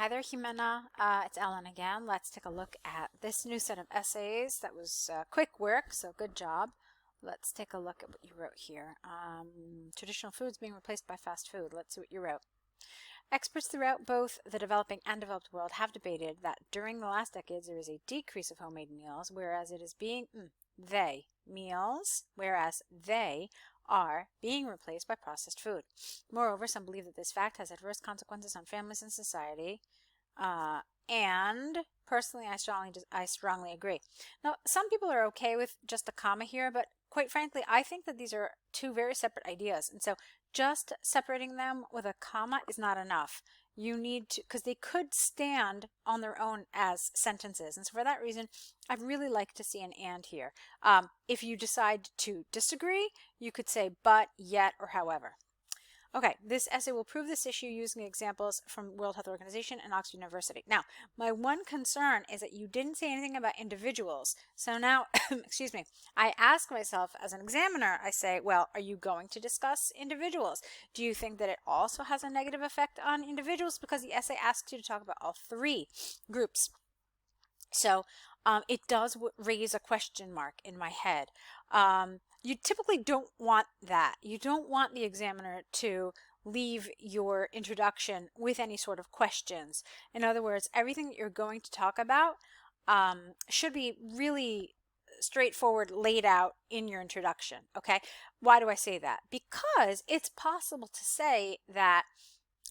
Hi there, Gimena. It's Ellen again. Let's take a look at this new set of essays. That was quick work, so good job. Let's take a look at what you wrote here. Traditional foods being replaced by fast food. Let's see what you wrote. Experts throughout both the developing and developed world have debated that during the last decades there is a decrease of homemade meals, whereas it is being whereas they are being replaced by processed food. Moreover, some believe that this fact has adverse consequences on families and society. And personally, I strongly agree. Now, some people are okay with just a comma here, but quite frankly, I think that these are two very separate ideas. And so just separating them with a comma is not enough. You need to, because they could stand on their own as sentences. And so for that reason, I'd really like to see an and here. If you decide to disagree, you could say but, yet, or however. Okay, this essay will prove this issue using examples from World Health Organization and Oxford University. Now, my one concern is that you didn't say anything about individuals. So now, excuse me, I ask myself as an examiner, I say, well, are you going to discuss individuals? Do you think that it also has a negative effect on individuals? Because the essay asks you to talk about all three groups. So it does raise a question mark in my head. You typically don't want that. You don't want the examiner to leave your introduction with any sort of questions. In other words, everything that you're going to talk about should be really straightforward, laid out in your introduction. Okay? Why do I say that? Because it's possible to say that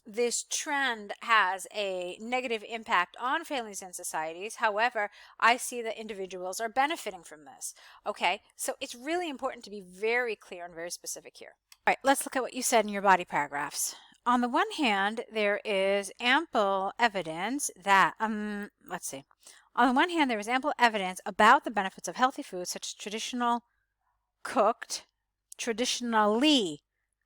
this trend has a negative impact on families and societies. However, I see that individuals are benefiting from this. Okay, so it's really important to be very clear and very specific here. All right, let's look at what you said in your body paragraphs. On the one hand, there is ample evidence that, let's see. On the one hand, there is ample evidence about the benefits of healthy foods such as traditionally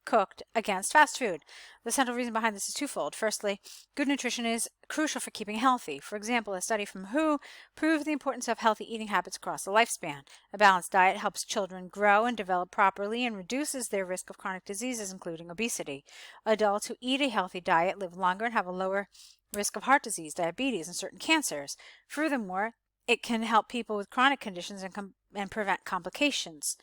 cooked against fast food. The central reason behind this is twofold. Firstly, good nutrition is crucial for keeping healthy. For example, a study from WHO proved the importance of healthy eating habits across the lifespan. A balanced diet helps children grow and develop properly and reduces their risk of chronic diseases, including obesity. Adults who eat a healthy diet live longer and have a lower risk of heart disease, diabetes, and certain cancers. Furthermore, it can help people with chronic conditions and prevent complications.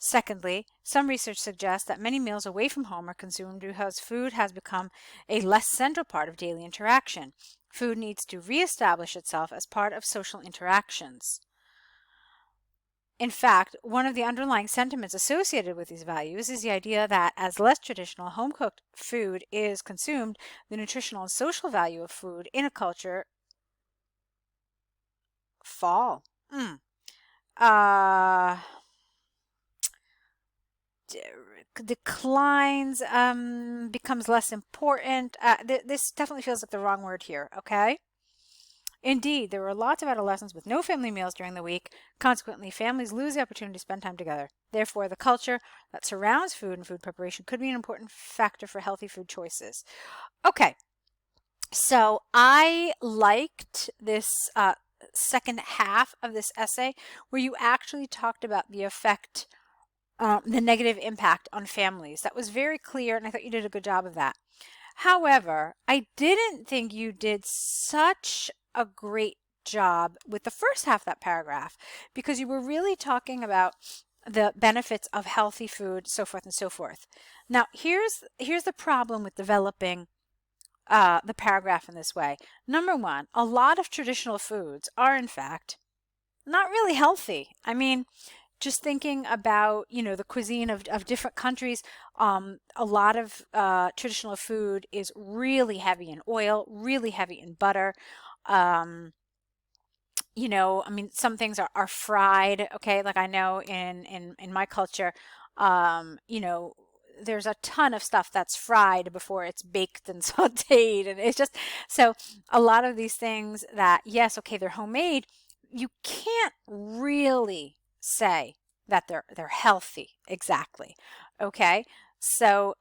Secondly, some research suggests that many meals away from home are consumed because food has become a less central part of daily interaction. Food needs to reestablish itself as part of social interactions. In fact, one of the underlying sentiments associated with these values is the idea that as less traditional home-cooked food is consumed, the nutritional and social value of food in a culture fall. Declines, becomes less important. This definitely feels like the wrong word here, okay? Indeed, there were lots of adolescents with no family meals during the week. Consequently, families lose the opportunity to spend time together. Therefore, the culture that surrounds food and food preparation could be an important factor for healthy food choices. Okay, so I liked this second half of this essay where you actually talked about the effect the negative impact on families. That was very clear, and I thought you did a good job of that. However, I didn't think you did such a great job with the first half of that paragraph because you were really talking about the benefits of healthy food, so forth and so forth. Now, here's the problem with developing the paragraph in this way. Number one, a lot of traditional foods are, in fact, not really healthy. I mean, just thinking about, the cuisine of different countries, a lot of traditional food is really heavy in oil, really heavy in butter. I mean, some things are fried, okay? Like I know in my culture, there's a ton of stuff that's fried before it's baked and sauteed. And it's just, so a lot of these things that, yes, okay, they're homemade, you can't really say that they're healthy exactly. Okay, so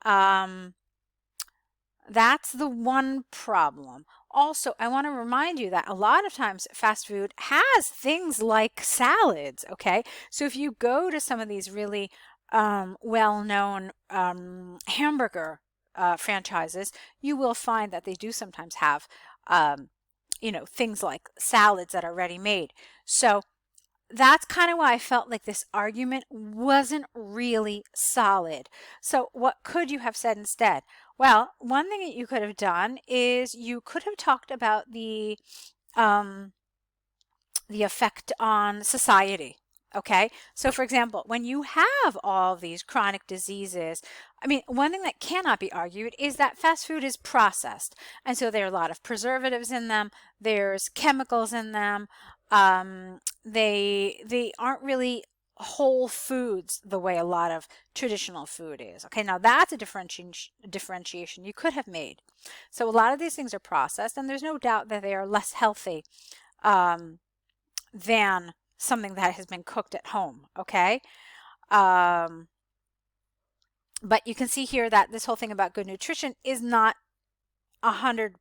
that's the one problem. Also, I want to remind you that a lot of times fast food has things like salads. Okay, so if you go to some of these really well-known hamburger franchises, you will find that they do sometimes have things like salads that are ready made. So that's kind of why I felt like this argument wasn't really solid. So what could you have said instead? Well, one thing that you could have done is you could have talked about the effect on society. Okay, so for example, when you have all these chronic diseases, I mean, one thing that cannot be argued is that fast food is processed. And so there are a lot of preservatives in them, there's chemicals in them. They aren't really whole foods the way a lot of traditional food is. Okay, now that's a differentiation you could have made. So a lot of these things are processed, and there's no doubt that they are less healthy than something that has been cooked at home. Okay. But you can see here that this whole thing about good nutrition is not 100%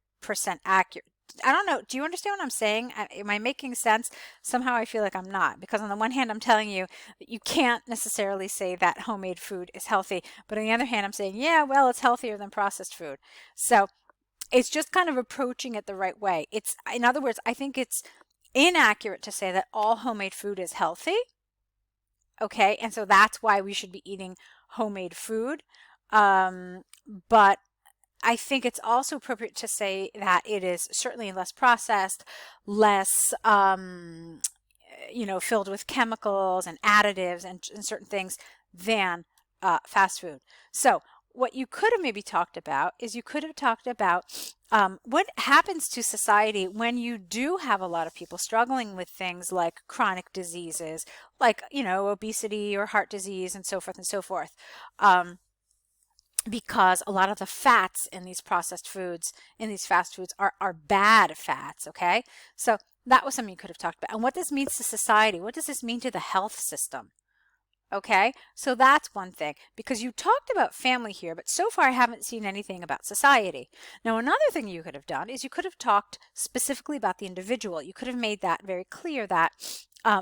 accurate. I don't know. Do you understand what I'm saying? Am I making sense? Somehow I feel like I'm not, because on the one hand, I'm telling you that you can't necessarily say that homemade food is healthy. But on the other hand, I'm saying, yeah, well, it's healthier than processed food. So it's just kind of approaching it the right way. In other words, I think it's inaccurate to say that all homemade food is healthy. Okay, and so that's why we should be eating homemade food. But I think it's also appropriate to say that it is certainly less processed, less filled with chemicals and additives and certain things than fast food. So what you could have maybe talked about is you could have talked about what happens to society when you do have a lot of people struggling with things like chronic diseases, like, obesity or heart disease and so forth and so forth. Because a lot of the fats in these processed foods, in these fast foods, are bad fats, okay? So that was something you could have talked about. And what this means to society, what does this mean to the health system? Okay, so that's one thing, because you talked about family here, but so far I haven't seen anything about society. Now, another thing you could have done is you could have talked specifically about the individual. You could have made that very clear that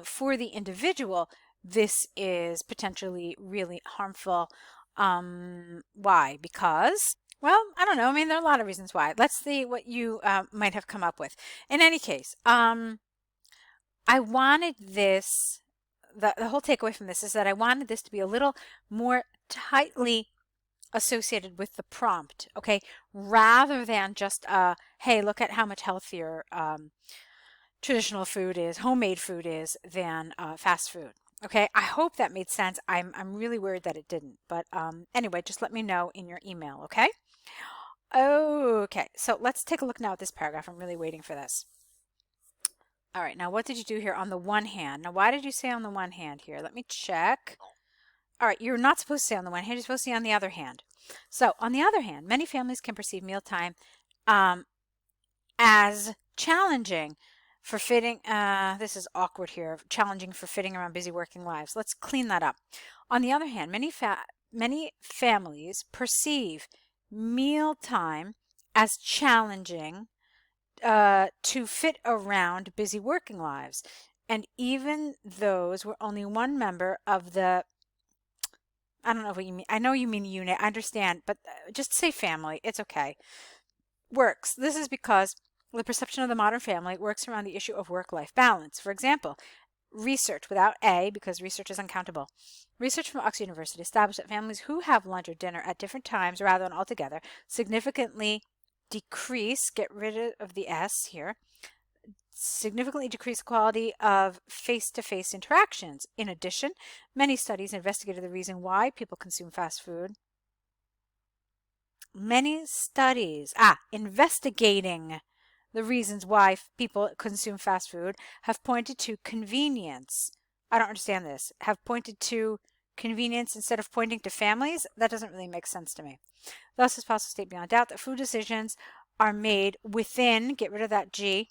for the individual, this is potentially really harmful. Why? Because, well, I don't know. I mean, there are a lot of reasons why. Let's see what you might have come up with. In any case, I wanted this. The whole takeaway from this is that I wanted this to be a little more tightly associated with the prompt, okay, rather than just hey, look at how much healthier traditional food is, homemade food is, than fast food. Okay, I hope that made sense. I'm really worried that it didn't, but anyway, just let me know in your email, okay? Okay, so let's take a look now at this paragraph. I'm really waiting for this. All right, now what did you do here on the one hand? Now, why did you say on the one hand here? Let me check. All right, you're not supposed to say on the one hand. You're supposed to say on the other hand. So, on the other hand, many families can perceive mealtime as challenging for fitting. This is awkward here. Challenging for fitting around busy working lives. Let's clean that up. On the other hand, many families perceive mealtime as challenging to fit around busy working lives. And even those where only one member of the, I don't know what you mean. I know you mean unit. I understand, but just say family. It's okay. Works. This is because the perception of the modern family works around the issue of work-life balance. For example, research without A, because research is uncountable. Research from Oxford University established that families who have lunch or dinner at different times rather than altogether significantly decrease, get rid of the S here, significantly decrease the quality of face-to-face interactions. In addition, many studies investigated the reason why people consume fast food. Many studies, investigating the reasons why people consume fast food have pointed to convenience. I don't understand this. Have pointed to convenience instead of pointing to families? That doesn't really make sense to me. Thus, it's possible to state beyond doubt that food decisions are made within, get rid of that G,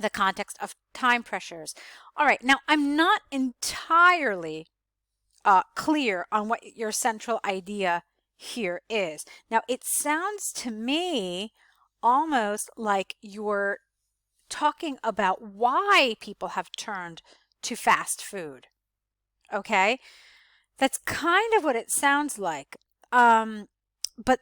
the context of time pressures. All right, now I'm not entirely clear on what your central idea here is. Now, it sounds to me almost like you're talking about why people have turned to fast food. Okay? That's kind of what it sounds like. But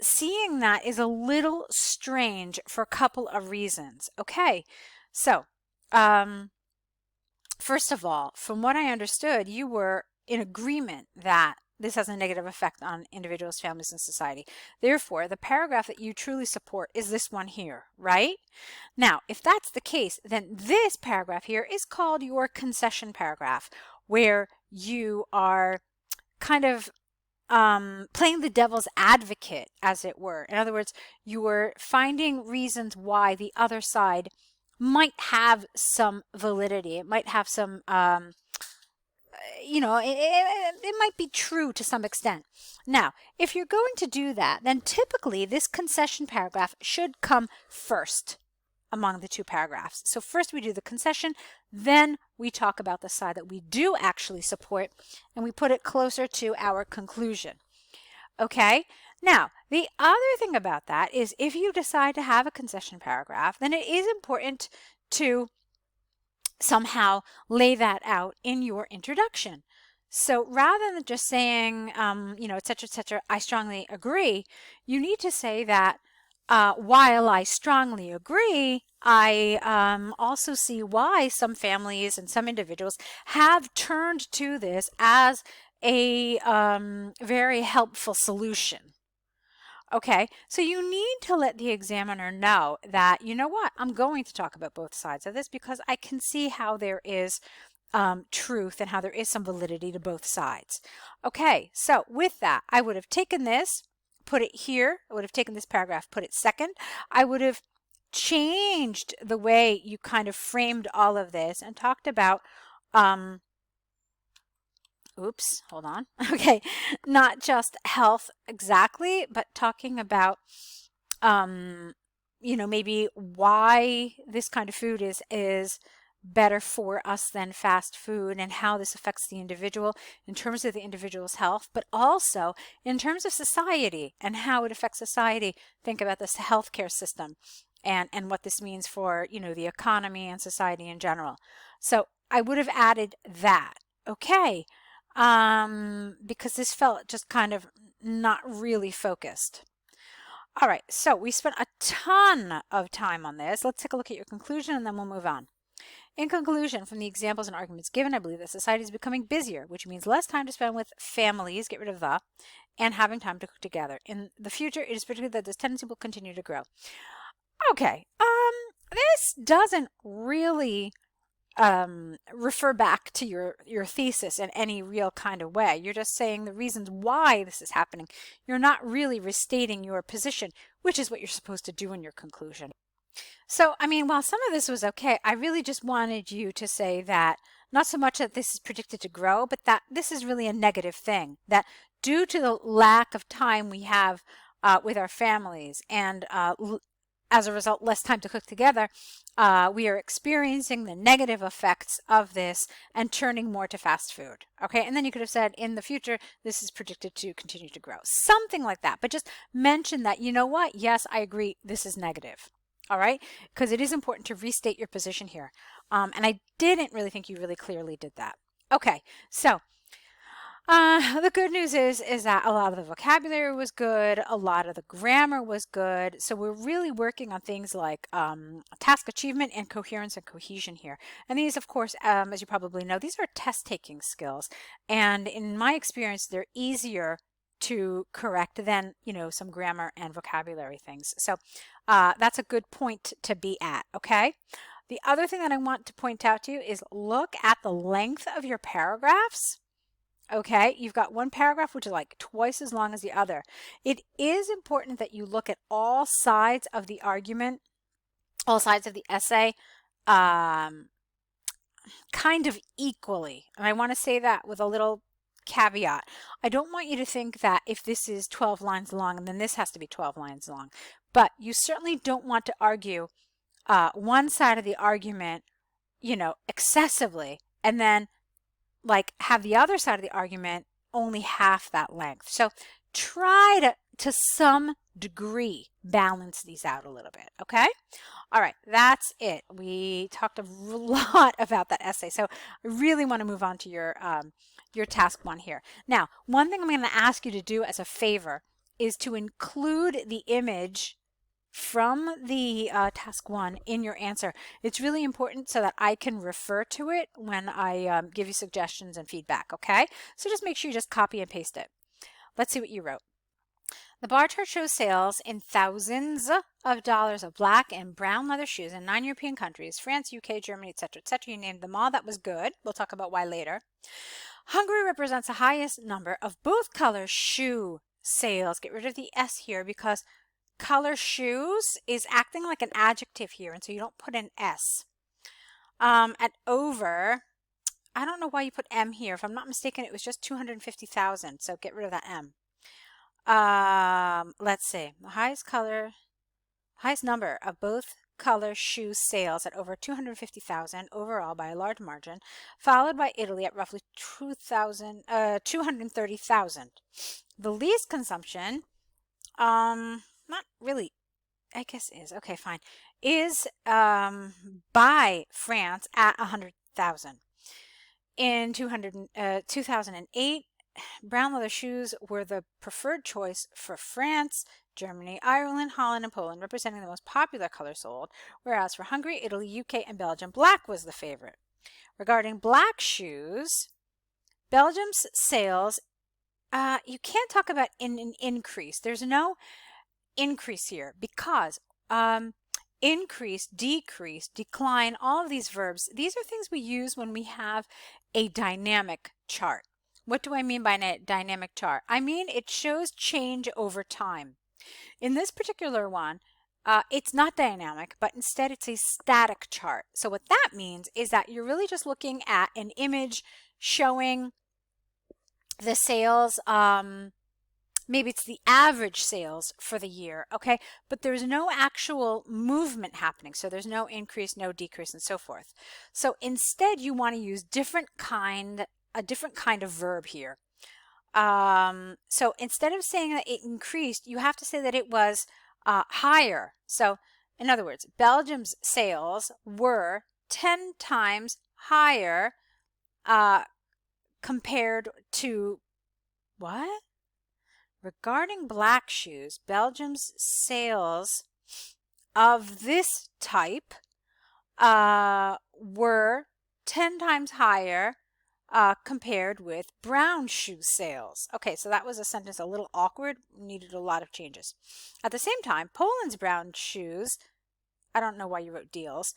seeing that is a little strange for a couple of reasons. Okay, so first of all, from what I understood, you were in agreement that this has a negative effect on individuals, families, and society. Therefore, the paragraph that you truly support is this one here, right? Now, if that's the case, then this paragraph here is called your concession paragraph, where you are kind of playing the devil's advocate, as it were. In other words, you were finding reasons why the other side might have some validity. It might have some, it might be true to some extent. Now, if you're going to do that, then typically this concession paragraph should come first among the two paragraphs. So first we do the concession, then we talk about the side that we do actually support, and we put it closer to our conclusion. Okay? Now, the other thing about that is if you decide to have a concession paragraph, then it is important to somehow lay that out in your introduction. So rather than just saying, et cetera, I strongly agree, you need to say that while I strongly agree, I also see why some families and some individuals have turned to this as a very helpful solution. Okay, so you need to let the examiner know that, you know what, I'm going to talk about both sides of this because I can see how there is truth and how there is some validity to both sides. Okay, so with that, I would have taken this, put it here. I would have taken this paragraph, put it second. I would have changed the way you kind of framed all of this and talked about, oops, hold on. Okay, not just health exactly, but talking about, maybe why this kind of food is better for us than fast food and how this affects the individual in terms of the individual's health, but also in terms of society and how it affects society. Think about this healthcare system and what this means for, the economy and society in general. So I would have added that. Okay. Because this felt just kind of not really focused. All right, so we spent a ton of time on this. Let's take a look at your conclusion and then we'll move on. In conclusion, from the examples and arguments given, I believe that society is becoming busier, which means less time to spend with families, get rid of the, and having time to cook together. In the future, it is predicted that this tendency will continue to grow. Okay, this doesn't really refer back to your thesis in any real kind of way. You're just saying the reasons why this is happening. You're not really restating your position, which is what you're supposed to do in your conclusion. So, while some of this was okay, I really just wanted you to say that not so much that this is predicted to grow, but that this is really a negative thing, that due to the lack of time we have with our families and as a result, less time to cook together, we are experiencing the negative effects of this and turning more to fast food. Okay, and then you could have said in the future, this is predicted to continue to grow. Something like that, but just mention that, you know what? Yes, I agree, this is negative. All right, because it is important to restate your position here. And I didn't really think you really clearly did that. Okay, so the good news is that a lot of the vocabulary was good, a lot of the grammar was good. So we're really working on things like task achievement and coherence and cohesion here. And these, of course, as you probably know, these are test-taking skills. And in my experience, they're easier to correct than, some grammar and vocabulary things. So that's a good point to be at, okay? The other thing that I want to point out to you is look at the length of your paragraphs. Okay, you've got one paragraph which is like twice as long as the other. It is important that you look at all sides of the argument, all sides of the essay, kind of equally. And I want to say that with a little caveat. I don't want you to think that if this is 12 lines long, then this has to be 12 lines long. But you certainly don't want to argue one side of the argument, excessively, and then have the other side of the argument only half that length. So try to some degree balance these out a little bit, okay? All right, that's it. We talked a lot about that essay, so I really want to move on to your task one here. Now, one thing I'm going to ask you to do as a favor is to include the image from the task 1 in your answer. It's really important so that I can refer to it when I give you suggestions and feedback, okay? So just make sure you just copy and paste it. Let's see what you wrote. The bar chart shows sales in thousands of dollars of black and brown leather shoes in 9 European countries, France, UK, Germany, etc., etc. You named them all. That was good. We'll talk about why later. Hungary represents the highest number of both color shoe sales. Get rid of the S here because color shoes is acting like an adjective here, and so you don't put an S. At over, I don't know why you put M here. If I'm not mistaken, it was just 250,000, so get rid of that M. Let's see. The highest number of both color shoe sales at over 250,000 overall by a large margin, followed by Italy at roughly 230,000. The least consumption, not really, I guess is, okay, fine, is by France at 100,000. In 2008, brown leather shoes were the preferred choice for France, Germany, Ireland, Holland, and Poland, representing the most popular color sold, whereas for Hungary, Italy, UK, and Belgium, black was the favorite. Regarding black shoes, Belgium's sales, you can't talk about an increase. There's no increase here because increase, decrease, decline, all of these verbs, these are things we use when we have a dynamic chart. What do I mean by a dynamic chart? I mean it shows change over time. In this particular one, it's not dynamic, but instead it's a static chart. So what that means is that you're really just looking at an image showing the sales, maybe it's the average sales for the year, okay? But there's no actual movement happening. So there's no increase, no decrease, and so forth. So instead, you want to use a different kind of verb here. So instead of saying that it increased, you have to say that it was higher. So in other words, Belgium's sales were 10 times higher compared to what? Regarding black shoes, Belgium's sales of this type were 10 times higher compared with brown shoe sales. Okay, so that was a sentence a little awkward, needed a lot of changes. At the same time, Poland's brown shoes, I don't know why you wrote deals,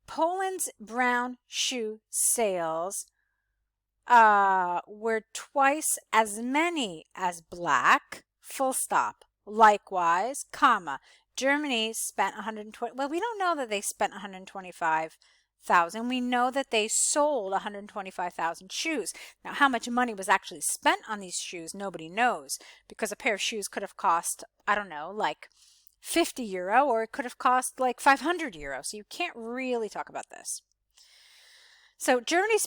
Poland's brown shoe sales were twice as many as black, full stop. Likewise, comma, Germany spent 120, well, we don't know that they spent 125,000. We know that they sold 125,000 shoes. Now, how much money was actually spent on these shoes, nobody knows, because a pair of shoes could have cost, I don't know, like 50 euro, or it could have cost like 500 euro. So you can't really talk about this. So Germany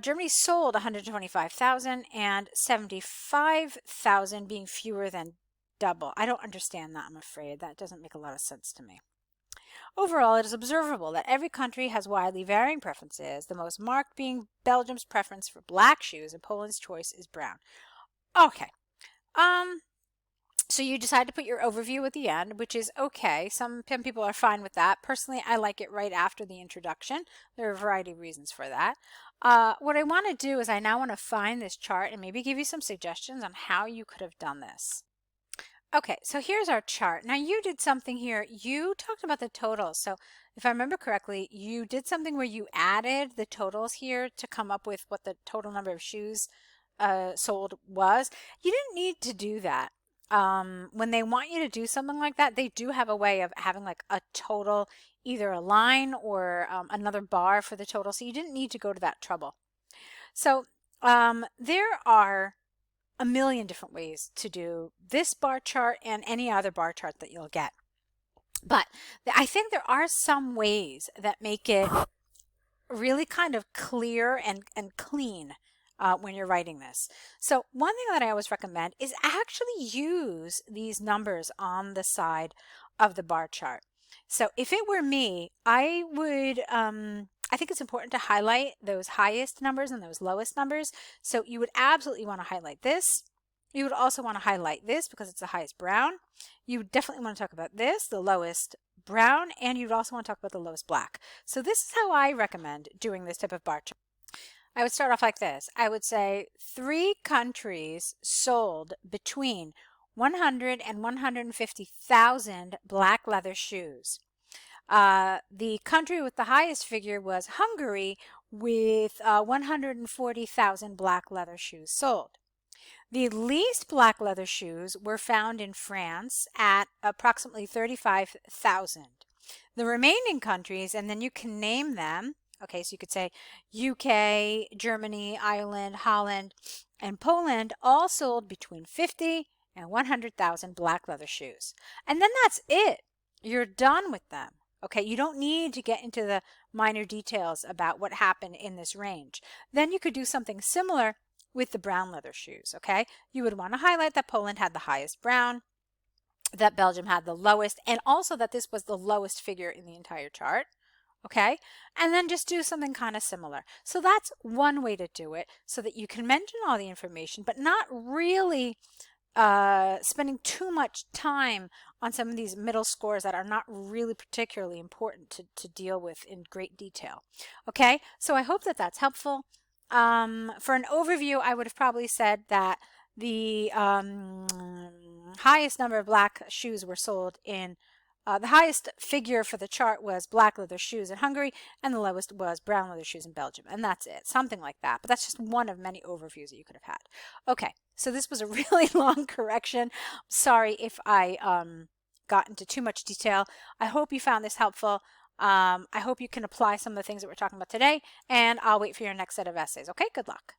Germany sold 125,000 and 75,000 being fewer than double. I don't understand that, I'm afraid. That doesn't make a lot of sense to me. Overall, it is observable that every country has widely varying preferences, the most marked being Belgium's preference for black shoes and Poland's choice is brown. Okay. So you decide to put your overview at the end, which is okay. Some people are fine with that. Personally, I like it right after the introduction. There are a variety of reasons for that. What I want to do is I now want to find this chart and maybe give you some suggestions on how you could have done this. Okay, so here's our chart. Now you did something here. You talked about the totals. So if I remember correctly, you did something where you added the totals here to come up with what the total number of shoes sold was. You didn't need to do that. When they want you to do something like that, they do have a way of having like a total, either a line or another bar for the total. So you didn't need to go to that trouble. So there are a million different ways to do this bar chart and any other bar chart that you'll get. But I think there are some ways that make it really kind of clear and clean when you're writing this. So one thing that I always recommend is actually use these numbers on the side of the bar chart. So if it were me, I would, I think it's important to highlight those highest numbers and those lowest numbers. So you would absolutely want to highlight this You would also want to highlight this because it's the highest brown. You would definitely want to talk about this, the lowest brown, and you'd also want to talk about the lowest black. So this is how I recommend doing this type of bar chart. I would start off like this. I would say 3 countries sold between 100 and 150,000 black leather shoes. The country with the highest figure was Hungary with 140,000 black leather shoes sold. The least black leather shoes were found in France at approximately 35,000. The remaining countries, and then you can name them, okay, so you could say UK, Germany, Ireland, Holland, and Poland all sold between 50 and 100,000 black leather shoes. And then that's it. You're done with them. Okay, you don't need to get into the minor details about what happened in this range. Then you could do something similar with the brown leather shoes, okay? You would want to highlight that Poland had the highest brown, that Belgium had the lowest, and also that this was the lowest figure in the entire chart, okay? And then just do something kind of similar. So that's one way to do it, so that you can mention all the information, but not really spending too much time on some of these middle scores that are not really particularly important to deal with in great detail. Okay, so I hope that that's helpful. For an overview, I would have probably said that the highest number of black shoes were sold in the highest figure for the chart was black leather shoes in Hungary, and the lowest was brown leather shoes in Belgium. And that's it, something like that. But that's just one of many overviews that you could have had. Okay, so this was a really long correction. Sorry if I got into too much detail. I hope you found this helpful. I hope you can apply some of the things that we're talking about today, and I'll wait for your next set of essays. Okay, good luck.